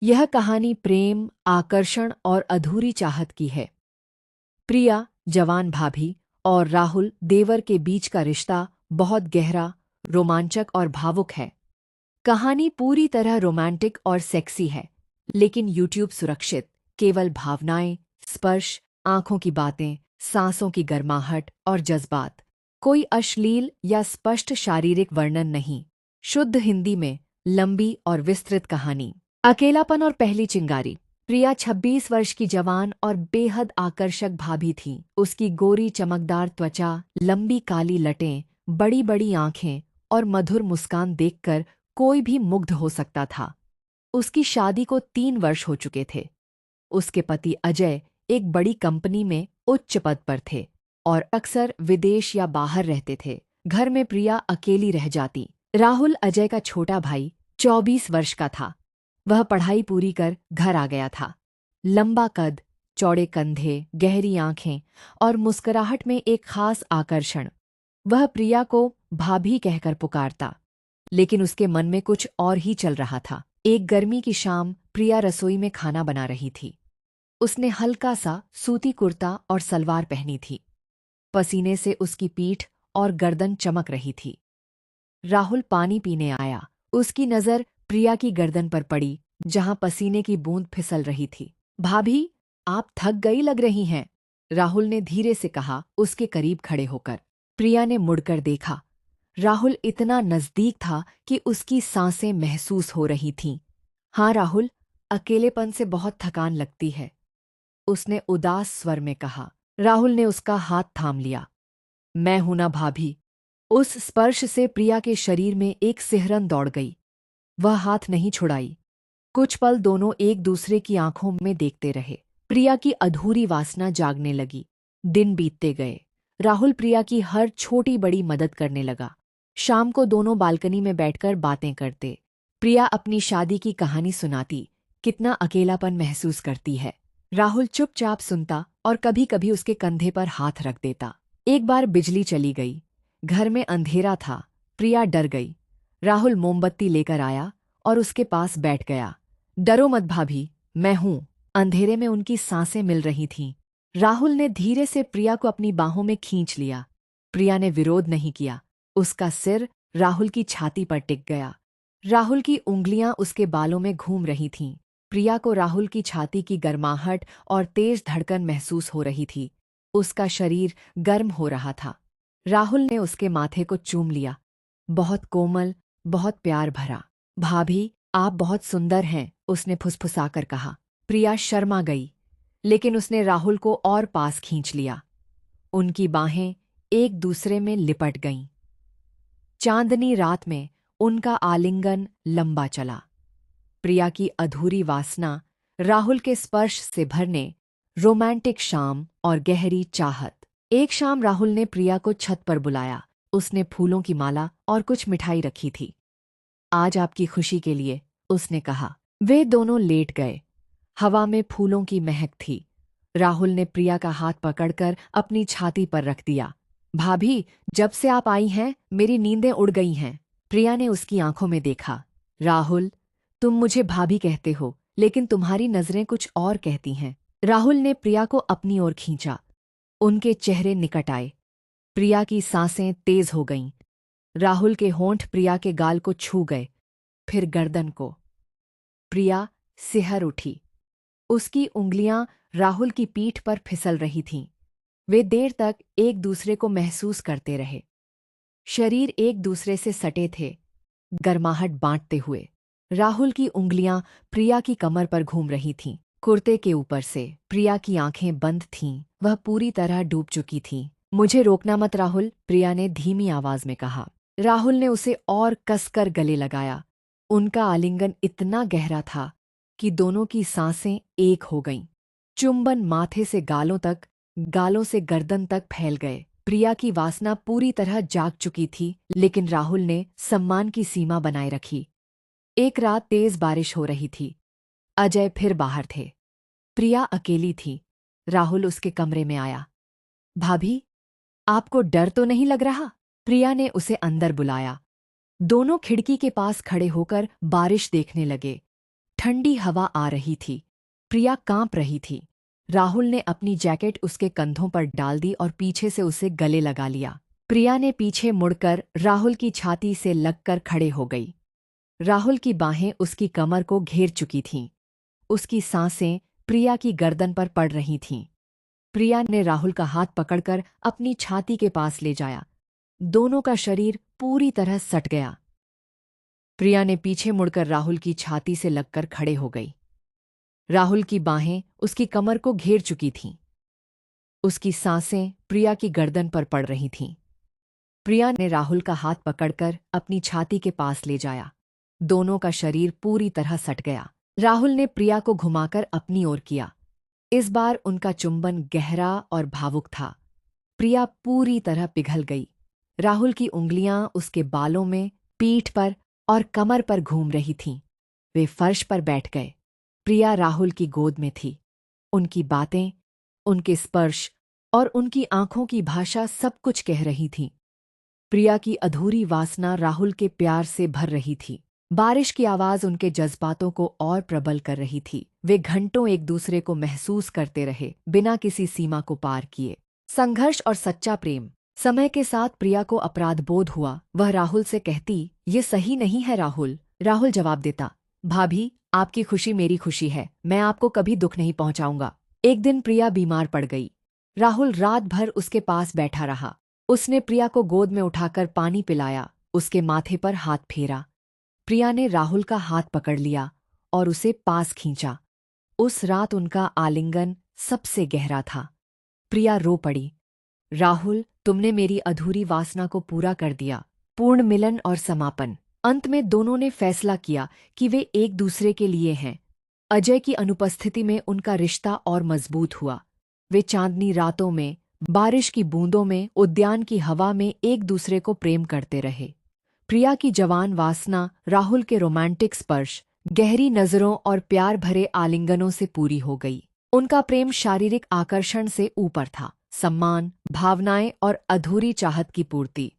यह कहानी प्रेम, आकर्षण और अधूरी चाहत की है। प्रिया, जवान भाभी, और राहुल, देवर के बीच का रिश्ता बहुत गहरा, रोमांचक और भावुक है। कहानी पूरी तरह रोमांटिक और सेक्सी है, लेकिन यूट्यूब सुरक्षित, केवल भावनाएं, स्पर्श, आंखों की बातें, सांसों की गर्माहट और जज्बात। कोई अश्लील या स्पष्ट शारीरिक वर्णन नहीं। शुद्ध हिंदी में लंबी और विस्तृत कहानी। अकेलापन और पहली चिंगारी। प्रिया 26 वर्ष की जवान और बेहद आकर्षक भाभी थी। उसकी गोरी चमकदार त्वचा, लंबी काली लटें, बड़ी बड़ी आंखें और मधुर मुस्कान देखकर कोई भी मुग्ध हो सकता था। उसकी शादी को 3 वर्ष हो चुके थे। उसके पति अजय एक बड़ी कंपनी में उच्च पद पर थे और अक्सर विदेश या बाहर रहते थे। घर में प्रिया अकेली रह जाती। राहुल, अजय का छोटा भाई, 24 वर्ष का था। वह पढ़ाई पूरी कर घर आ गया था। लंबा कद, चौड़े कंधे, गहरी आंखें और मुस्कुराहट में एक खास आकर्षण। वह प्रिया को भाभी कहकर पुकारता, लेकिन उसके मन में कुछ और ही चल रहा था। एक गर्मी की शाम प्रिया रसोई में खाना बना रही थी। उसने हल्का सा सूती कुर्ता और सलवार पहनी थी। पसीने से उसकी पीठ और गर्दन चमक रही थी। राहुल पानी पीने आया। उसकी नज़र प्रिया की गर्दन पर पड़ी, जहां पसीने की बूंद फिसल रही थी। भाभी, आप थक गई लग रही हैं, राहुल ने धीरे से कहा, उसके करीब खड़े होकर। प्रिया ने मुड़कर देखा। राहुल इतना नज़दीक था कि उसकी सांसें महसूस हो रही थीं। हाँ राहुल, अकेलेपन से बहुत थकान लगती है, उसने उदास स्वर में कहा। राहुल ने उसका हाथ थाम लिया। मैं हूं ना भाभी। उस स्पर्श से प्रिया के शरीर में एक सिहरन दौड़ गई। वह हाथ नहीं छुड़ाई। कुछ पल दोनों एक दूसरे की आंखों में देखते रहे। प्रिया की अधूरी वासना जागने लगी। दिन बीतते गए। राहुल प्रिया की हर छोटी बड़ी मदद करने लगा। शाम को दोनों बालकनी में बैठकर बातें करते। प्रिया अपनी शादी की कहानी सुनाती, कितना अकेलापन महसूस करती है। राहुल चुपचाप सुनता और कभी कभी उसके कंधे पर हाथ रख देता। एक बार बिजली चली गई। घर में अंधेरा था। प्रिया डर गई। राहुल मोमबत्ती लेकर आया और उसके पास बैठ गया। डरो मत भाभी, मैं हूं। अंधेरे में उनकी सांसें मिल रही थीं। राहुल ने धीरे से प्रिया को अपनी बाहों में खींच लिया। प्रिया ने विरोध नहीं किया। उसका सिर राहुल की छाती पर टिक गया। राहुल की उंगलियां उसके बालों में घूम रही थीं। प्रिया को राहुल की छाती की गर्माहट और तेज धड़कन महसूस हो रही थी। उसका शरीर गर्म हो रहा था। राहुल ने उसके माथे को चूम लिया। बहुत कोमल, बहुत प्यार भरा। भाभी, आप बहुत सुंदर हैं, उसने फुसफुसाकर कहा। प्रिया शर्मा गई, लेकिन उसने राहुल को और पास खींच लिया। उनकी बाहें एक दूसरे में लिपट गईं। चांदनी रात में उनका आलिंगन लंबा चला। प्रिया की अधूरी वासना राहुल के स्पर्श से भरने, रोमांटिक शाम और गहरी चाहत। एक शाम राहुल ने प्रिया को छत पर बुलाया। उसने फूलों की माला और कुछ मिठाई रखी थी। आज आपकी खुशी के लिए, उसने कहा। वे दोनों लेट गए। हवा में फूलों की महक थी। राहुल ने प्रिया का हाथ पकड़कर अपनी छाती पर रख दिया। भाभी, जब से आप आई हैं, मेरी नींदें उड़ गई हैं। प्रिया ने उसकी आंखों में देखा। राहुल, तुम मुझे भाभी कहते हो, लेकिन तुम्हारी नजरें कुछ और कहती हैं। राहुल ने प्रिया को अपनी ओर खींचा। उनके चेहरे निकट आए। प्रिया की सांसें तेज हो गईं। राहुल के होंठ प्रिया के गाल को छू गए, फिर गर्दन को। प्रिया सिहर उठी। उसकी उंगलियां राहुल की पीठ पर फिसल रही थीं। वे देर तक एक दूसरे को महसूस करते रहे। शरीर एक दूसरे से सटे थे, गर्माहट बांटते हुए। राहुल की उंगलियां प्रिया की कमर पर घूम रही थीं। कुर्ते के ऊपर से प्रिया की आंखें बंद थीं। वह पूरी तरह डूब चुकी थी। मुझे रोकना मत राहुल, प्रिया ने धीमी आवाज में कहा। राहुल ने उसे और कसकर गले लगाया। उनका आलिंगन इतना गहरा था कि दोनों की सांसें एक हो गईं। चुंबन माथे से गालों तक, गालों से गर्दन तक फैल गए। प्रिया की वासना पूरी तरह जाग चुकी थी, लेकिन राहुल ने सम्मान की सीमा बनाए रखी। एक रात तेज बारिश हो रही थी। अजय फिर बाहर थे। प्रिया अकेली थी। राहुल उसके कमरे में आया। भाभी, आपको डर तो नहीं लग रहा? प्रिया ने उसे अंदर बुलाया। दोनों खिड़की के पास खड़े होकर बारिश देखने लगे। ठंडी हवा आ रही थी। प्रिया कांप रही थी। राहुल ने अपनी जैकेट उसके कंधों पर डाल दी और पीछे से उसे गले लगा लिया। प्रिया ने पीछे मुड़कर राहुल की छाती से लगकर खड़े हो गई। राहुल की बाहें उसकी कमर को घेर चुकी थीं। उसकी सांसें प्रिया की गर्दन पर पड़ रही थीं। प्रिया ने राहुल का हाथ पकड़कर अपनी छाती के पास ले जाया। दोनों का शरीर पूरी तरह सट गया। प्रिया ने पीछे मुड़कर राहुल की छाती से लगकर खड़े हो गई। राहुल की बाहें उसकी कमर को घेर चुकी थीं। उसकी सांसें प्रिया की गर्दन पर पड़ रही थीं। प्रिया ने राहुल का हाथ पकड़कर अपनी छाती के पास ले जाया। दोनों का शरीर पूरी तरह सट गया। राहुल ने प्रिया को घुमाकर अपनी ओर किया। इस बार उनका चुंबन गहरा और भावुक था। प्रिया पूरी तरह पिघल गई। राहुल की उंगलियां उसके बालों में, पीठ पर और कमर पर घूम रही थीं। वे फर्श पर बैठ गए। प्रिया राहुल की गोद में थी। उनकी बातें, उनके स्पर्श और उनकी आंखों की भाषा सब कुछ कह रही थीं। प्रिया की अधूरी वासना राहुल के प्यार से भर रही थी। बारिश की आवाज़ उनके जज्बातों को और प्रबल कर रही थी। वे घंटों एक दूसरे को महसूस करते रहे, बिना किसी सीमा को पार किए। संघर्ष और सच्चा प्रेम। समय के साथ प्रिया को अपराध बोध हुआ। वह राहुल से कहती, ये सही नहीं है राहुल। राहुल जवाब देता, भाभी, आपकी खुशी मेरी खुशी है। मैं आपको कभी दुख नहीं पहुंचाऊंगा। एक दिन प्रिया बीमार पड़ गई। राहुल रात भर उसके पास बैठा रहा। उसने प्रिया को गोद में उठाकर पानी पिलाया, उसके माथे पर हाथ फेरा। प्रिया ने राहुल का हाथ पकड़ लिया और उसे पास खींचा। उस रात उनका आलिंगन सबसे गहरा था। प्रिया रो पड़ी, राहुल, तुमने मेरी अधूरी वासना को पूरा कर दिया। पूर्ण मिलन और समापन। अंत में दोनों ने फैसला किया कि वे एक दूसरे के लिए हैं। अजय की अनुपस्थिति में उनका रिश्ता और मजबूत हुआ। वे चांदनी रातों में, बारिश की बूंदों में, उद्यान की हवा में एक दूसरे को प्रेम करते रहे। प्रिया की जवान वासना राहुल के रोमांटिक स्पर्श, गहरी नज़रों और प्यार भरे आलिंगनों से पूरी हो गई। उनका प्रेम शारीरिक आकर्षण से ऊपर था। सम्मान, भावनाएं और अधूरी चाहत की पूर्ति।